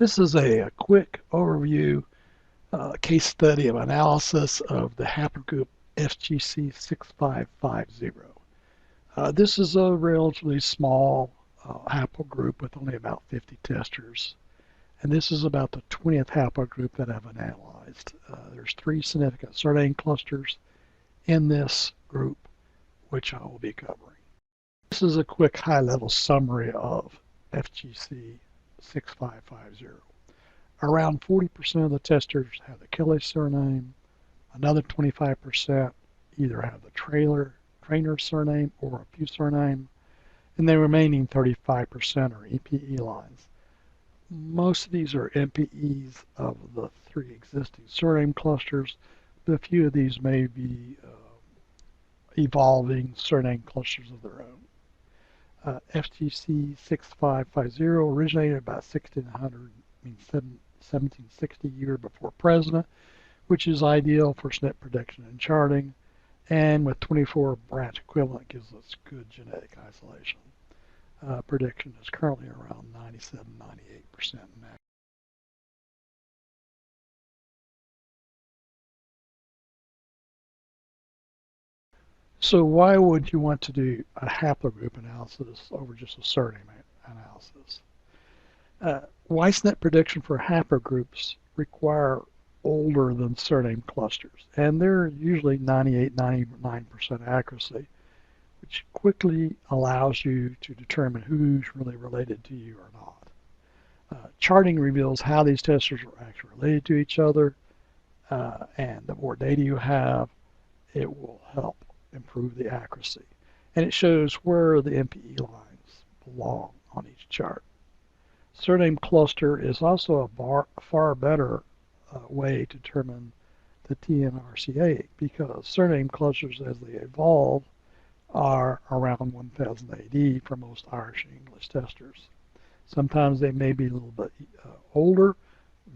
This is a quick overview case study of analysis of the haplogroup FGC6550. This is a relatively small haplogroup with only about 50 testers. And this is about the 20th haplogroup that I've analyzed. There's 3 significant surname clusters in this group, which I will be covering. This is a quick high-level summary of FGC6550. Around 40% of the testers have the Kelly surname. Another 25% either have the trainer surname or a Pugh surname. And the remaining 35% are EPE lines. Most of these are MPEs of the 3 existing surname clusters, but a few of these may be evolving surname clusters of their own. FGC 6550 originated about 1760 year before president, which is ideal for SNP prediction and charting, and with 24 branch equivalent gives us good genetic isolation. Prediction is currently around 97–98% max. So why would you want to do a haplogroup analysis over just a surname analysis? YSNP prediction for haplogroups require older than surname clusters, and they're usually 98–99% accuracy, which quickly allows you to determine who's really related to you or not. Charting reveals how these testers are actually related to each other, and the more data you have, it will help improve the accuracy. And it shows where the MPE lines belong on each chart. Surname cluster is also a far better way to determine the TMRCA, because surname clusters as they evolve are around 1000 AD for most Irish and English testers. Sometimes they may be a little bit older,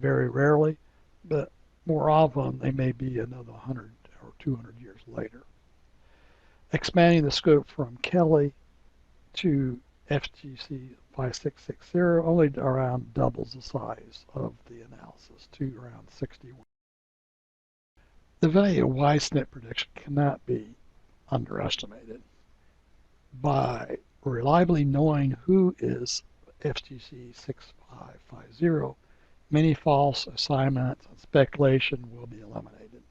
very rarely, but more often they may be another 100 or 200 years later. Expanding the scope from Kelly to FGC 5660 only around doubles the size of the analysis to around 61. The value of YSNP prediction cannot be underestimated. By reliably knowing who is FGC 6550, many false assignments and speculation will be eliminated.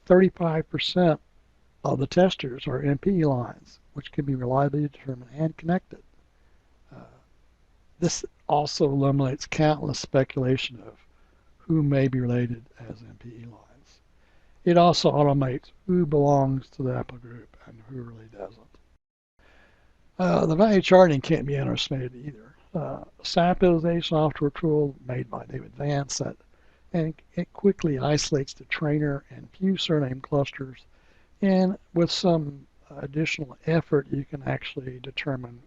35% of the testers are MPE lines, which can be reliably determined and connected. This also eliminates countless speculation of who may be related as MPE lines. It also automates who belongs to the haplogroup and who really doesn't. The value charting can't be underestimated either. SAPP is a software tool made by David Vance and it quickly isolates the trainer and Pugh surname clusters, and with some additional effort you can actually determine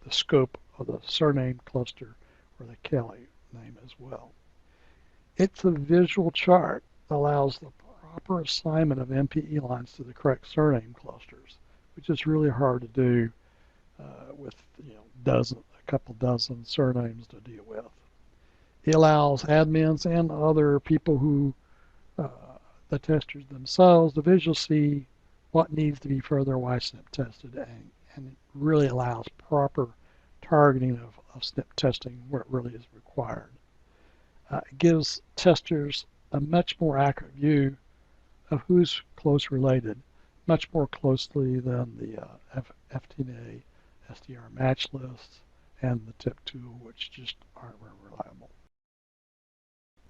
the scope of the surname cluster or the Kelly name as well. It's a visual chart that allows the proper assignment of MPE lines to the correct surname clusters, which is really hard to do with a couple dozen surnames to deal with. It allows admins and other people who, the testers themselves, to visually see what needs to be further YSNP tested, and it really allows proper targeting of SNP testing where it really is required. It gives testers a much more accurate view of who's close related, much more closely than the FDNA SDR match lists and the TIP tool, which just aren't very reliable.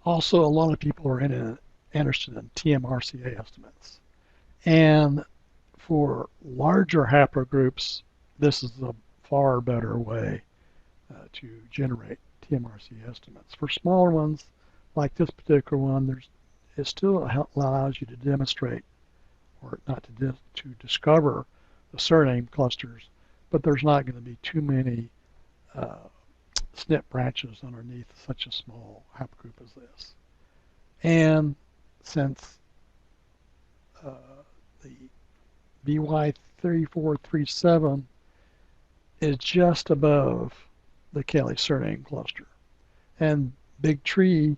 Also, a lot of people are interested in TMRCA estimates. And for larger haplogroups, this is a far better way to generate TMRCA estimates. For smaller ones, like this particular one, it still allows you to demonstrate, or not to discover the surname clusters, but there's not going to be too many SNP branches underneath such a small haplogroup as this. And since the BY3437 is just above the Kelly surname cluster, And Big Tree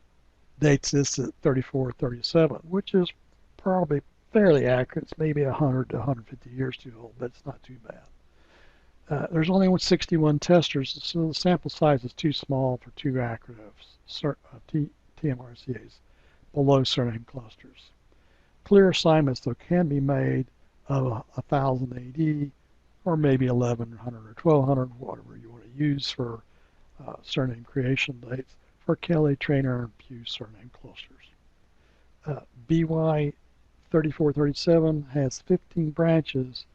dates this at 3437, which is probably fairly accurate. It's maybe 100 to 150 years too old, but it's not too bad. There's only 61 testers, so the sample size is too small for two accurate TMRCAs below surname clusters. Clear assignments, though, can be made of 1000 AD or maybe 1100 or 1200, whatever you want to use for surname creation dates for Kelly, Traynor, and Pew surname clusters. BY 3437 has 15 branches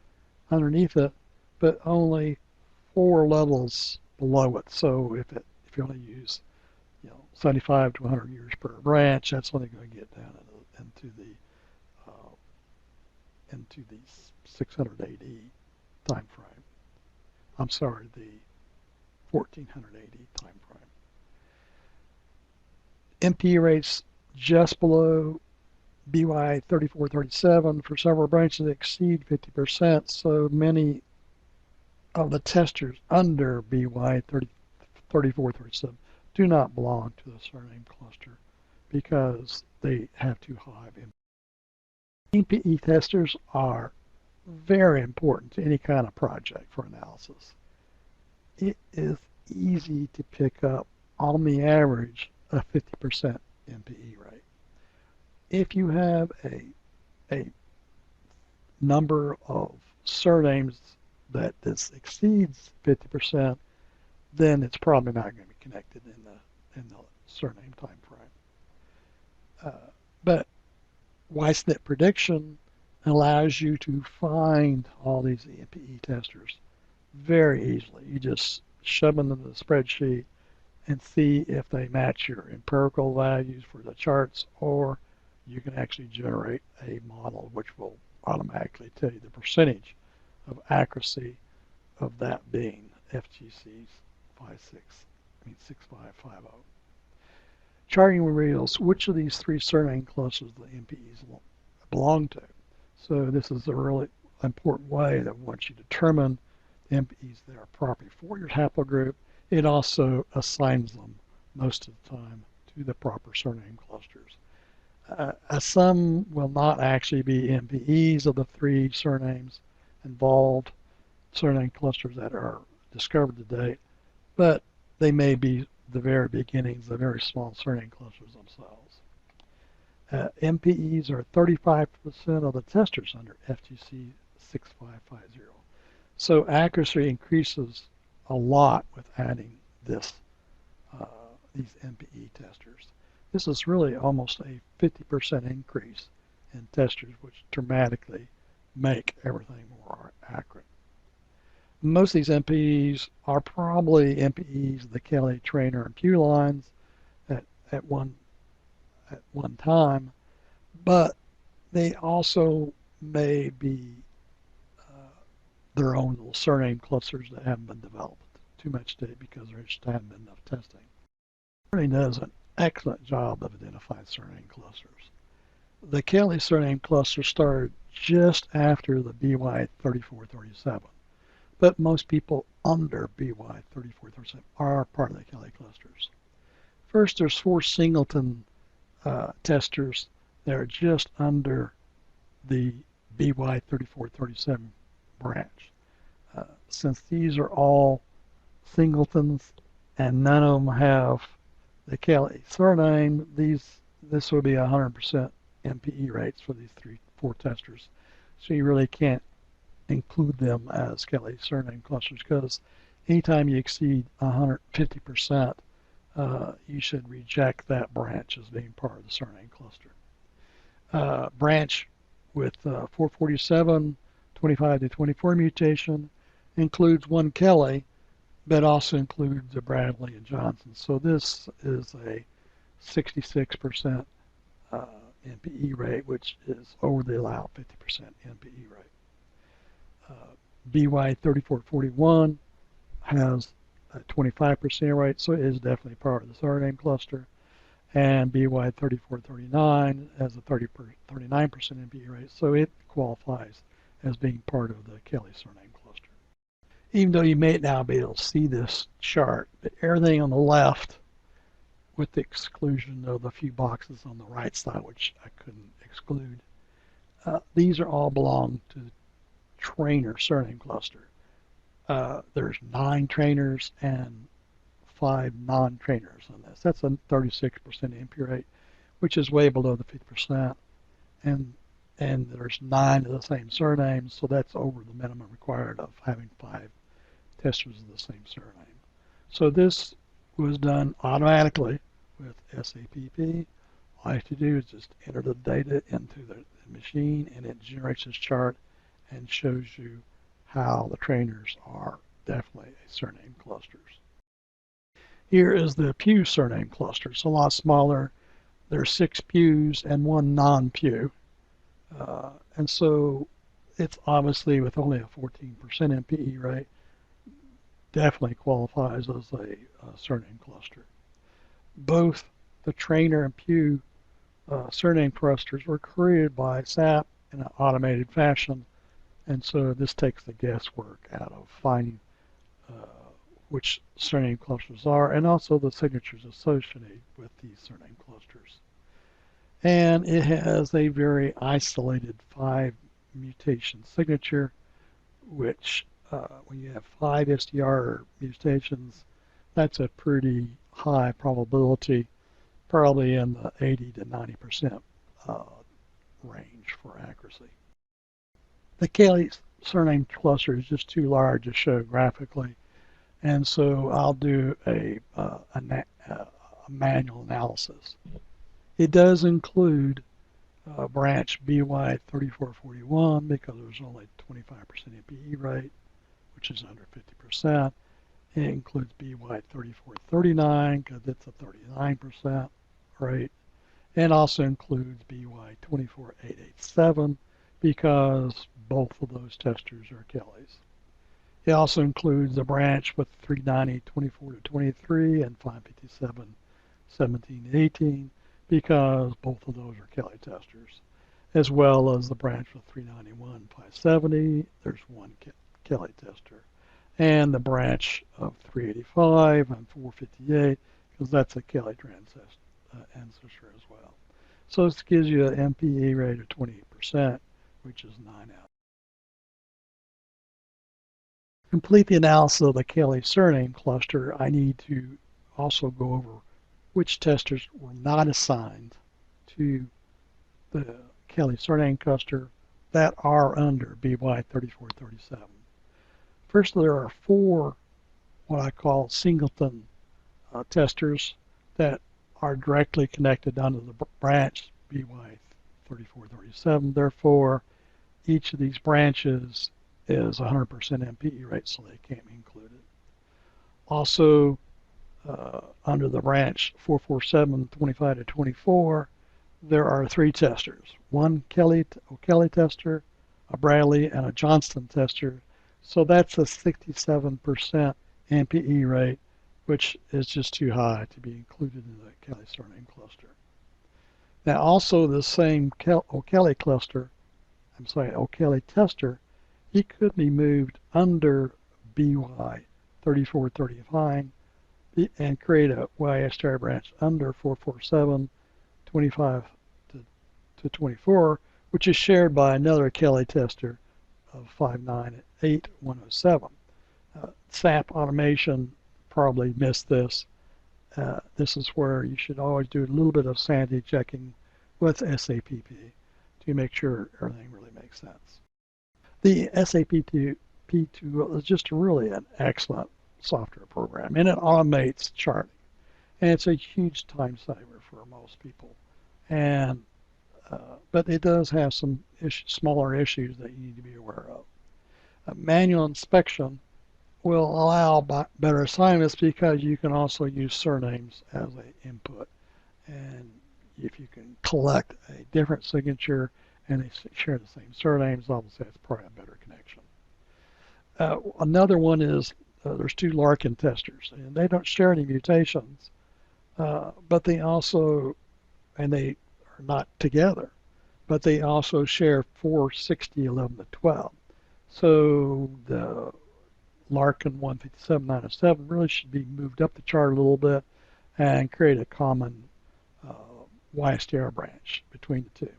underneath it, but only 4 levels below it. So if you only use 75 to 100 years per branch, that's only going to get down into the 600 AD time frame. I'm sorry, the 1400 AD time frame. MPE rates just below BY 3437 for several branches exceed 50%, so many of the testers under BY 3437 do not belong to the surname cluster because they have too high of MPE testers are very important to any kind of project for analysis. It is easy to pick up, on the average, a 50% MPE rate. If you have a number of surnames that this exceeds 50%, then it's probably not going to be connected in the surname time frame. But YSNP prediction allows you to find all these MPE testers very easily. You just shove them into the spreadsheet and see if they match your empirical values for the charts, or you can actually generate a model which will automatically tell you the percentage of accuracy of that being FGC's 6550. Charting reveals which of these 3 surname clusters the MPEs belong to. So this is a really important way that once you determine the MPEs that are properly for your haplogroup, it also assigns them most of the time to the proper surname clusters. Some will not actually be MPEs of the 3 surnames involved, surname clusters that are discovered to date, but they may be the very beginnings of very small surname clusters themselves. MPEs are 35% of the testers under FGC 6550. So accuracy increases a lot with adding these MPE testers. This is really almost a 50% increase in testers, which dramatically make everything more accurate. Most of these MPEs are probably MPEs of the Kelly, Traynor, and Pew lines at one time, but they also may be their own little surname clusters that haven't been developed too much today because there just hasn't been enough testing. It really does an excellent job of identifying surname clusters. The Kelly surname cluster started just after the BY 3437, but most people under BY 3437 are part of the Kelly clusters. First, there's 4 singleton testers that are just under the BY 3437 branch. Since these are all singletons and none of them have the Kelly surname, this will be 100% MPE rates for these 4 testers. So you really can't include them as Kelly surname clusters, because anytime you exceed 150%, you should reject that branch as being part of the surname cluster. Branch with 447, 25 to 24 mutation includes 1 Kelly, but also includes the Bradley and Johnson. So this is a 66% MPE rate, which is over the allowed 50% MPE rate. BY 3441 has a 25% rate, so it is definitely part of the surname cluster. And BY 3439 has a 39% MPE rate, so it qualifies as being part of the Kelly surname cluster. Even though you may now be able to see this chart, but everything on the left with the exclusion of the few boxes on the right side, which I couldn't exclude. These are all belong to the trainer surname cluster. There's 9 trainers and 5 non-trainers on this. That's a 36% NP rate, which is way below the 50%. And there's 9 of the same surnames, so that's over the minimum required of having 5 testers of the same surname. So this was done automatically with SAPP. All you have to do is just enter the data into the machine, and it generates this chart and shows you how the trainers are definitely a surname clusters. Here is the Pew surname cluster. It's a lot smaller. There's 6 pews and 1 non-pew. And so it's obviously with only a 14% MPE rate, definitely qualifies as a surname cluster. Both the trainer and pew surname clusters were created by SAPP in an automated fashion, and so this takes the guesswork out of finding which surname clusters are, and also the signatures associated with these surname clusters. And it has a very isolated 5 mutation signature, which when you have 5 STR mutations, that's a pretty high probability, probably in the 80 to 90% range for accuracy. The Kelly surname cluster is just too large to show graphically, and so I'll do a manual analysis. It does include branch BY3441 because there's only 25% MPE rate, which is under 50%. It includes BY3439 because it's a 39% rate. And also includes BY24887 because both of those testers are Kellys. It also includes a branch with 390 24 to 23 and 557 17 to 18 because both of those are Kelly testers, as well as the branch with 391 570. There's 1 Kelly tester, and the branch of 385 and 458 because that's a Kelly ancestor as well. So this gives you an MPE rate of 28%, which is 9 out. Complete the analysis of the Kelly surname cluster, I need to also go over which testers were not assigned to the Kelly surname cluster that are under BY3437. First, there are 4 what I call singleton testers that are directly connected under the branch BY3437. Therefore, each of these branches is 100% MPE rate, so they can't be included. Also, under the branch 447 25 to 24, there are 3 testers: 1 Kelly tester, a Bradley, and a Johnston tester. So that's a 67% MPE rate, which is just too high to be included in the Kelly surname cluster. Now, also the same O'Kelly tester, he could be moved under BY 3435 and create a YSNP branch under 447 25 to 24, which is shared by another Kelly tester of 598107. SAPP automation probably missed this. This is where you should always do a little bit of sanity checking with SAPP to make sure everything really makes sense. The SAPP tool is just really an excellent software program, and it automates charting. And it's a huge time saver for most people. And but it does have some smaller issues that you need to be aware of. Manual inspection will allow better assignments because you can also use surnames as an input. And if you can collect a different signature and they share the same surnames, obviously that's probably a better connection. Another one is there's 2 Larkin testers, and they don't share any mutations, but they also, and they are not together, but they also share 4, 60, 11 to 12. So the Larkin 157 907 really should be moved up the chart a little bit and create a common YSTR branch between the two.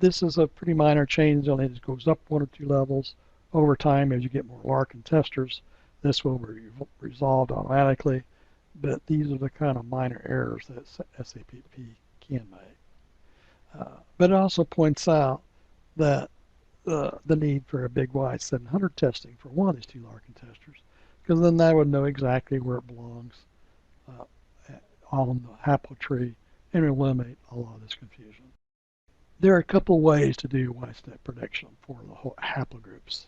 This is a pretty minor change, only it goes up 1 or 2 levels. Over time, as you get more Larkin testers, this will be resolved automatically, but these are the kind of minor errors that SAPP can make. But it also points out that the need for a big Y700 testing for one of these 2 Larkin testers, because then that would know exactly where it belongs on the haplotree and eliminate a lot of this confusion. There are a couple ways to do YSNP prediction for the whole haplogroups.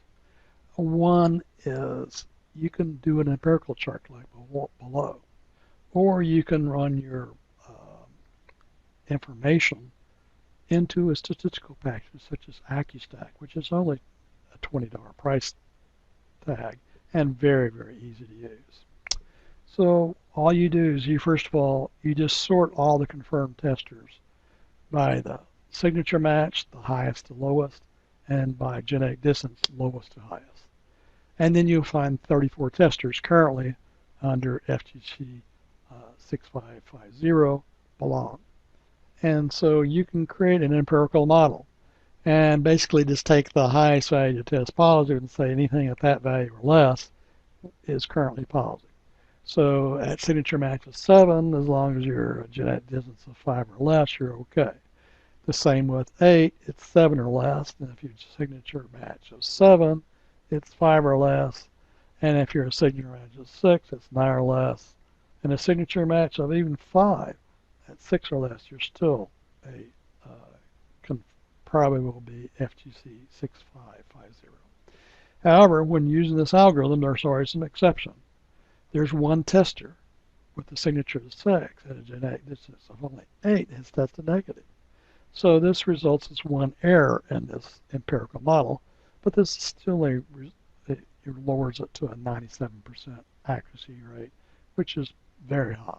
One is you can do an empirical chart like below, or you can run your information into a statistical package such as AccuStack, which is only a $20 price tag and very, very easy to use. So all you do is first of all, you just sort all the confirmed testers by the signature match, the highest to lowest, and by genetic distance, lowest to highest. And then you'll find 34 testers currently under FGC 6550 belong. And so you can create an empirical model and basically just take the highest value to test positive and say anything at that value or less is currently positive. So at signature match of 7, as long as you're a genetic distance of 5 or less, you're okay. The same with 8, it's 7 or less, and if your signature match of 7, it's 5 or less, and if you're a signature match of 6, it's 9 or less, and a signature match of even 5, at 6 or less, you're still a probably will be FGC 6550. However, when using this algorithm, there's always an exception. There's one tester with the signature of 6 at a genetic distance of only 8 has tested negative. So this results as one error in this empirical model, but this is still it lowers it to a 97% accuracy rate, which is very high.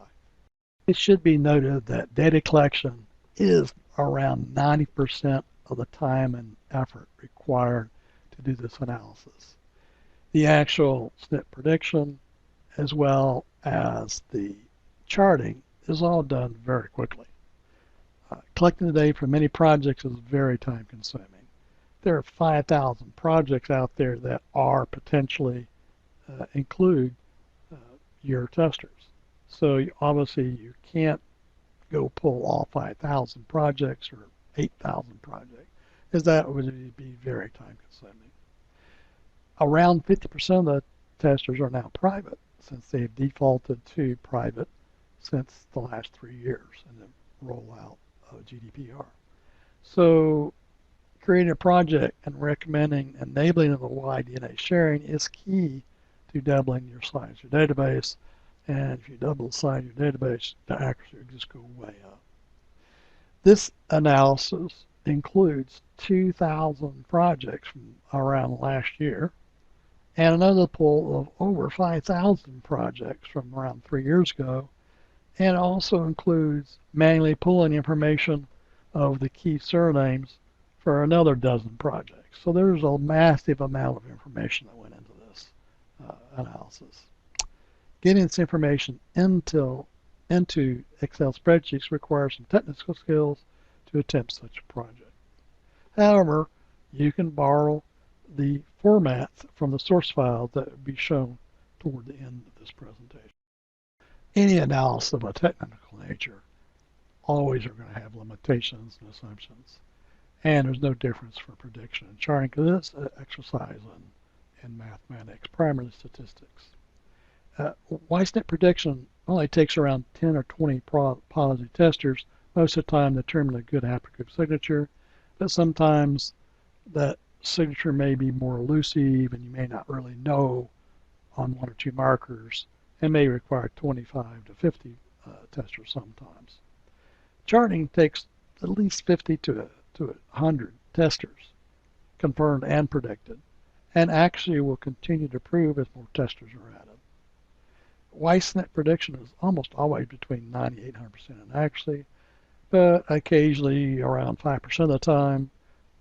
It should be noted that data collection is around 90% of the time and effort required to do this analysis. The actual SNP prediction, as well as the charting, is all done very quickly. Collecting the data from many projects is very time consuming. There are 5,000 projects out there that are potentially include your testers. So obviously you can't go pull all 5,000 projects or 8,000 projects, because that would be very time consuming. Around 50% of the testers are now private, since they've defaulted to private since the last 3 years in the rollout of GDPR. So creating a project and recommending enabling of the YDNA sharing is key to doubling your size of your database. And if you double the size of your database, the accuracy will just go way up. This analysis includes 2,000 projects from around last year and another pool of over 5,000 projects from around 3 years ago, and also includes manually pulling information of the key surnames for another dozen projects. So there's a massive amount of information that went into this analysis. Getting this information into Excel spreadsheets requires some technical skills to attempt such a project. However, you can borrow the formats from the source file that will be shown toward the end of this presentation. Any analysis of a technical nature always are going to have limitations and assumptions. And there's no difference for prediction and charting, because it's an exercise in mathematics, primarily statistics. YSNP prediction only takes around 10 or 20 positive testers most of the time to determine a good haplogroup signature, but sometimes that signature may be more elusive and you may not really know on 1 or 2 markers and may require 25 to 50 testers sometimes. Charting takes at least 50 to 100 testers, confirmed and predicted, and actually will continue to improve as more testers are added. YSNP prediction is almost always between 90 and 100% in accuracy, but occasionally around 5% of the time,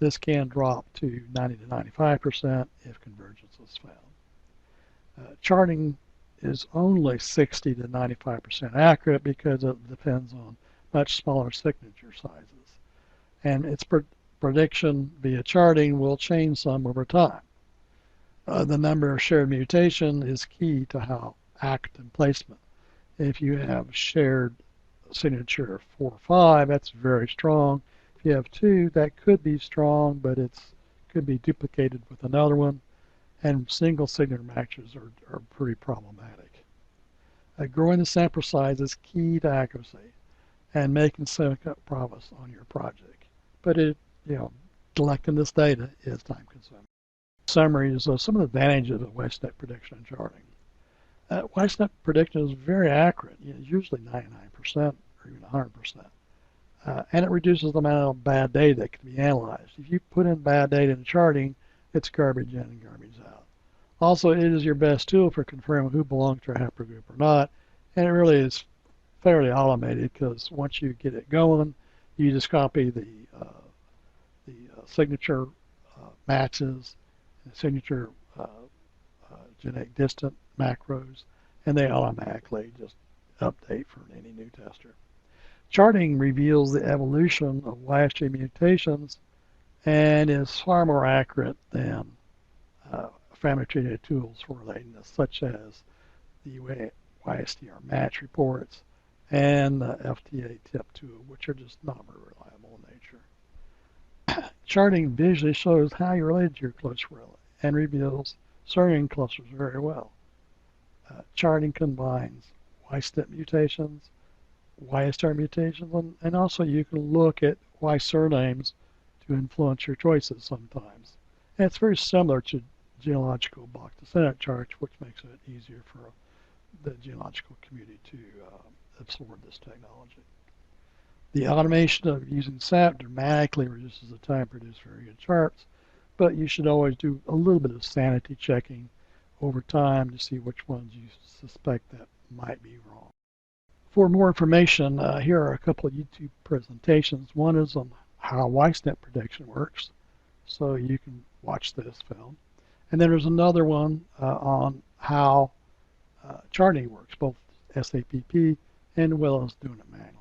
this can drop to 90 to 95% if convergence is found. Charting is only 60 to 95% accurate because it depends on much smaller signature sizes. And its prediction via charting will change some over time. The number of shared mutation is key to how act and placement. If you have shared signature 4 or 5, that's very strong. If you have 2, that could be strong, but it could be duplicated with another one. And single signature matches are pretty problematic. Growing the sample size is key to accuracy and making significant progress on your project. But collecting this data is time consuming. Summaries of some of the advantages of YSNP prediction and charting. YSNP prediction is very accurate, usually 99% or even 100%. And it reduces the amount of bad data that can be analyzed. If you put in bad data in charting, it's garbage in and garbage out. Also, it is your best tool for confirming who belongs to a haplogroup or not, and it really is fairly automated because once you get it going, you just copy the signature matches, the signature genetic distant macros, and they automatically just update for any new tester. Charting reveals the evolution of YSG mutations and is far more accurate than family tree tools for relatiness, such as the YSTR match reports and the FTA tip tool, which are just not very reliable in nature. Charting visually shows how you're related to your close relative and reveals certain clusters very well. Charting combines YSNP mutations, YSTR mutations, and also you can look at Y surnames to influence your choices sometimes. And it's very similar to genealogical block descendant charts, which makes it easier for the genealogical community to absorb this technology. The automation of using SAPP dramatically reduces the time to produce very good charts, but you should always do a little bit of sanity checking over time to see which ones you suspect that might be wrong. For more information, here are a couple of YouTube presentations. One is on how YSNP prediction works, so you can watch this film. And then there's another one on how charting works, both SAPP and as well as doing it manually.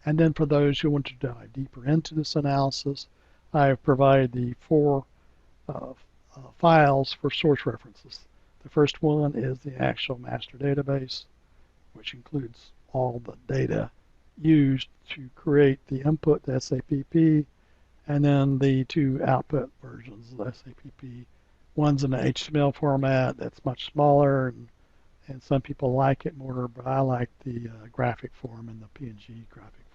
And then for those who want to dive deeper into this analysis, I have provided the 4 files for source references. The first one is the actual master database, which includes all the data used to create the input to SAPP, and then the 2 output versions of the SAPP. One's in an HTML format that's much smaller, and some people like it more, but I like the graphic form and the PNG graphic